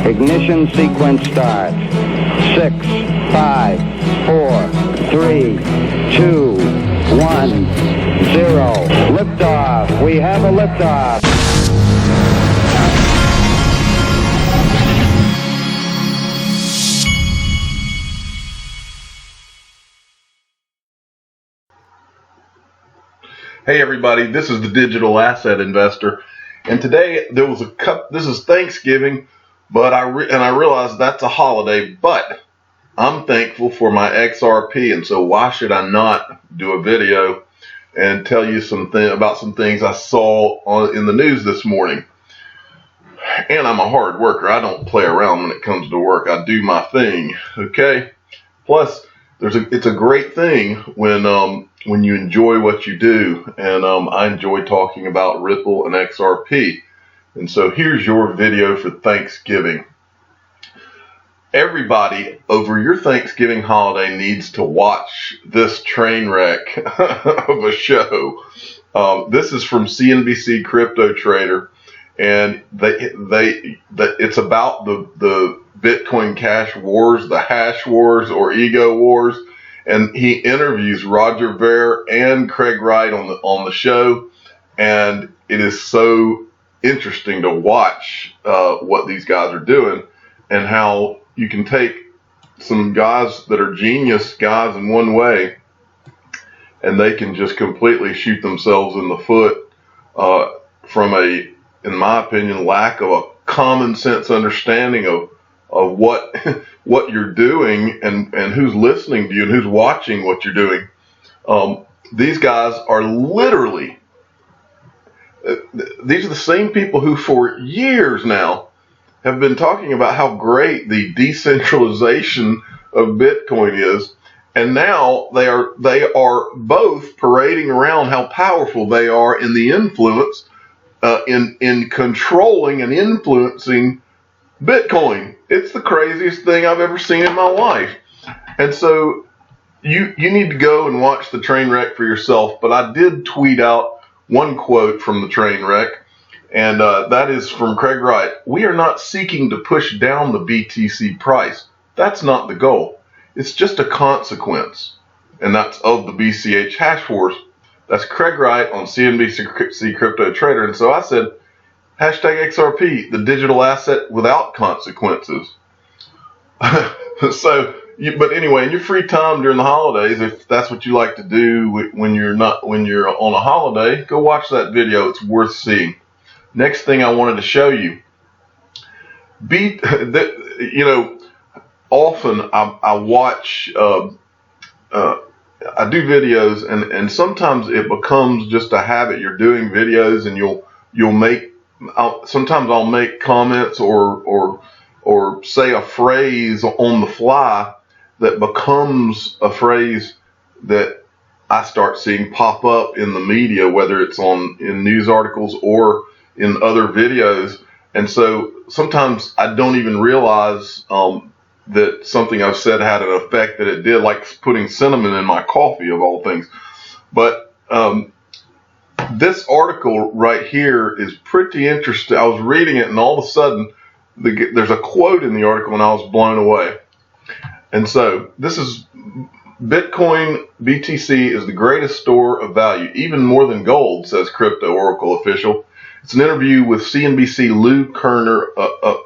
Ignition sequence starts. 6, 5, 4, 3, 2, 1, 0. Liftoff. We have a liftoff. Hey everybody, this is the Digital Asset Investor, and today there was this is Thanksgiving, but I realized that's a holiday, but I'm thankful for my XRP, and so why should I not do a video and tell you about some things I saw in the news this morning. And I'm a hard worker. I don't play around when it comes to work. I do my thing, okay? Plus, it's a great thing when you enjoy what you do, and I enjoy talking about Ripple and XRP. And so here's your video for Thanksgiving. Everybody over your Thanksgiving holiday needs to watch this train wreck of a show. This is from CNBC Crypto Trader, and it's about the Bitcoin Cash Wars, the hash wars or ego wars, and he interviews Roger Ver and Craig Wright on the show, and it is so interesting to watch what these guys are doing and how you can take some guys that are genius guys in one way, and they can just completely shoot themselves in the foot from in my opinion, lack of a common sense understanding of what you're doing and who's listening to you and who's watching what you're doing. These guys are literally, these are the same people who for years now have been talking about how great the decentralization of Bitcoin is, and now they are both parading around how powerful they are in the influence in controlling and influencing Bitcoin. It's the craziest thing I've ever seen in my life. And so you need to go and watch the train wreck for yourself. But I did tweet out one quote from the train wreck, and that is from Craig Wright. "We are not seeking to push down the BTC price. That's not the goal. It's just a consequence." And that's of the BCH hash wars. That's Craig Wright on CNBC Crypto Trader. And so I said, hashtag XRP, the digital asset without consequences. But anyway, in your free time during the holidays, if that's what you like to do when you're on a holiday, go watch that video. It's worth seeing. Next thing I wanted to show you, often I watch, I do videos, and sometimes it becomes just a habit. You're doing videos, and you'll make. Sometimes I'll make comments or say a phrase on the fly that becomes a phrase that I start seeing pop up in the media, whether it's in news articles or in other videos. And so sometimes I don't even realize that something I've said had an effect that it did, like putting cinnamon in my coffee of all things. But this article right here is pretty interesting. I was reading it, and all of a sudden there's a quote in the article, and I was blown away. And so this is Bitcoin BTC is the greatest store of value, even more than gold, says Crypto Oracle official. It's an interview with CNBC Lou Kerner, a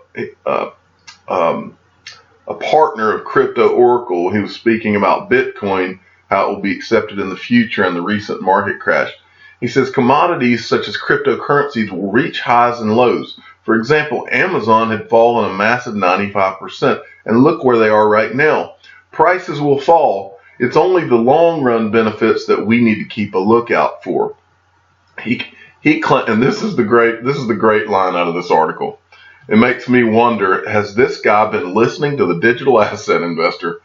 partner of Crypto Oracle, who was speaking about Bitcoin, how it will be accepted in the future, and the recent market crash. He says commodities such as cryptocurrencies will reach highs and lows. For example, Amazon had fallen a massive 95%, and look where they are right now. Prices will fall. It's only the long run benefits that we need to keep a lookout for. And this is the great line out of this article. It makes me wonder, has this guy been listening to the Digital Asset Investor?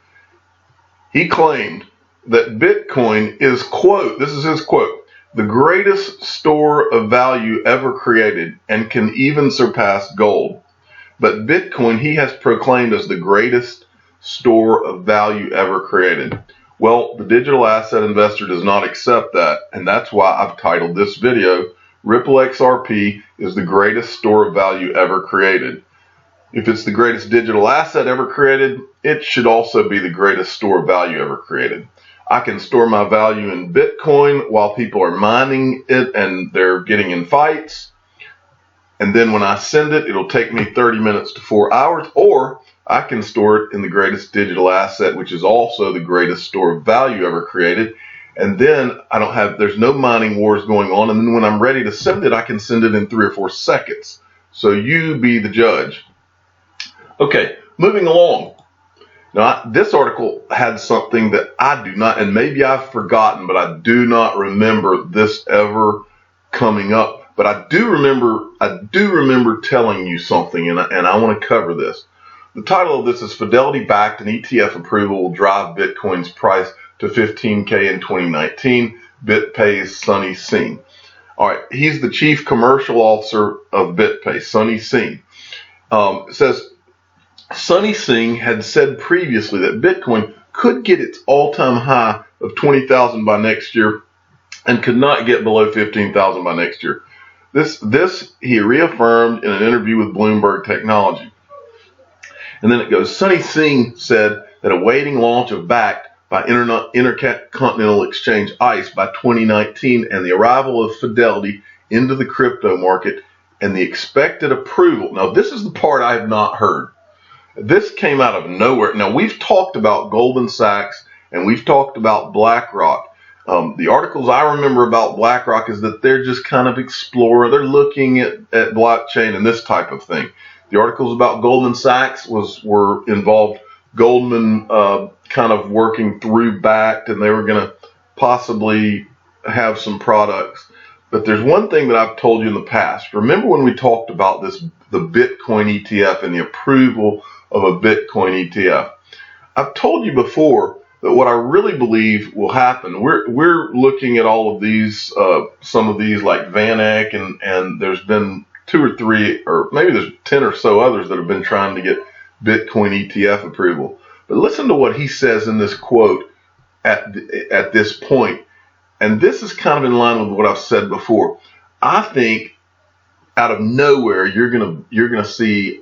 He claimed that Bitcoin is, quote, this is his quote, the greatest store of value ever created and can even surpass gold. But Bitcoin he has proclaimed as the greatest store of value ever created. Well, the Digital Asset Investor does not accept that, and that's why I've titled this video, Ripple XRP is the greatest store of value ever created. If it's the greatest digital asset ever created, it should also be the greatest store of value ever created. I can store my value in Bitcoin while people are mining it and they're getting in fights. And then when I send it, it'll take me 30 minutes to 4 hours, or I can store it in the greatest digital asset, which is also the greatest store of value ever created. And then there's no mining wars going on. And then when I'm ready to send it, I can send it in 3 or 4 seconds. So you be the judge. Okay, moving along. Now, this article had something that I do not, and maybe I've forgotten, but I do not remember this ever coming up. But I do remember telling you something, and I want to cover this. The title of this is Fidelity-backed an ETF approval will drive Bitcoin's price to 15K in 2019. BitPay's Sunny Singh. All right, he's the chief commercial officer of BitPay, Sunny Singh. It says, Sunny Singh had said previously that Bitcoin could get its all-time high of 20,000 by next year and could not get below 15,000 by next year. This he reaffirmed in an interview with Bloomberg Technology. And then it goes, Sunny Singh said that awaiting launch of backed by Intercontinental Exchange ICE by 2019 and the arrival of Fidelity into the crypto market and the expected approval. Now, this is the part I have not heard. This came out of nowhere. Now, we've talked about Goldman Sachs and we've talked about BlackRock. The articles I remember about BlackRock is that they're just kind of exploring, they're looking at blockchain and this type of thing. The articles about Goldman Sachs were involved Goldman kind of working through backed, and they were going to possibly have some products. But there's one thing that I've told you in the past. Remember when we talked about the Bitcoin ETF and the approval of a Bitcoin ETF? I've told you before that what I really believe will happen, we're looking at all of these, some of these like VanEck, and there's been 2 or 3, or maybe there's 10 or so others that have been trying to get Bitcoin ETF approval. But listen to what he says in this quote at this point. And this is kind of in line with what I've said before. I think out of nowhere you're gonna see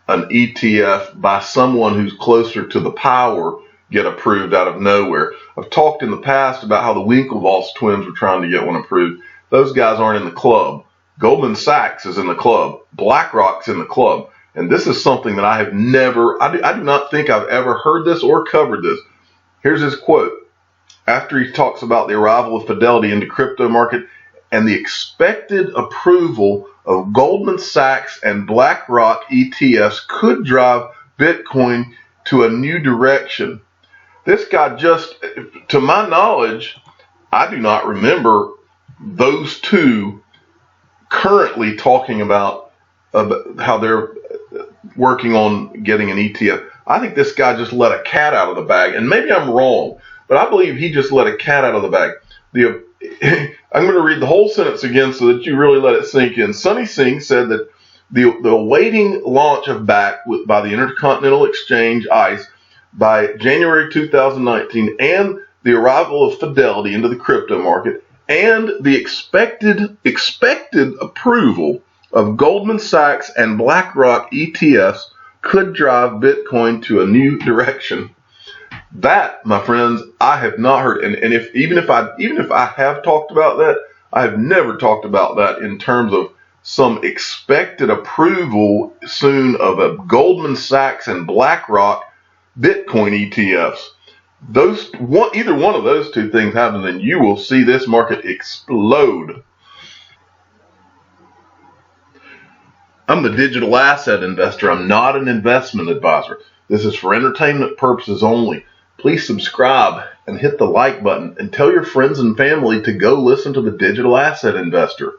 an ETF by someone who's closer to the power get approved out of nowhere. I've talked in the past about how the Winklevoss twins were trying to get one approved. Those guys aren't in the club. Goldman Sachs is in the club. BlackRock's in the club. And this is something that I have never, I do not think I've ever heard this or covered this. Here's his quote. After he talks about the arrival of Fidelity into crypto market and the expected approval of Goldman Sachs and BlackRock ETFs could drive Bitcoin to a new direction. This guy just, to my knowledge, I do not remember those two currently talking about how they're working on getting an ETF. I think this guy just let a cat out of the bag, and maybe I'm wrong, but I believe he just let a cat out of the bag. I'm going to read the whole sentence again so that you really let it sink in. Sunny Singh said that the awaiting launch of BACK by the Intercontinental Exchange ICE by January 2019 and the arrival of Fidelity into the crypto market and the expected approval of Goldman Sachs and BlackRock ETFs could drive Bitcoin to a new direction. That, my friends, I have not heard. And even if I have talked about that, I have never talked about that in terms of some expected approval soon of a Goldman Sachs and BlackRock Bitcoin ETFs. Either one of those two things happen, and you will see this market explode. I'm the digital asset investor. I'm not an investment advisor. This is for entertainment purposes only. Please subscribe and hit the like button and tell your friends and family to go listen to the Digital Asset Investor.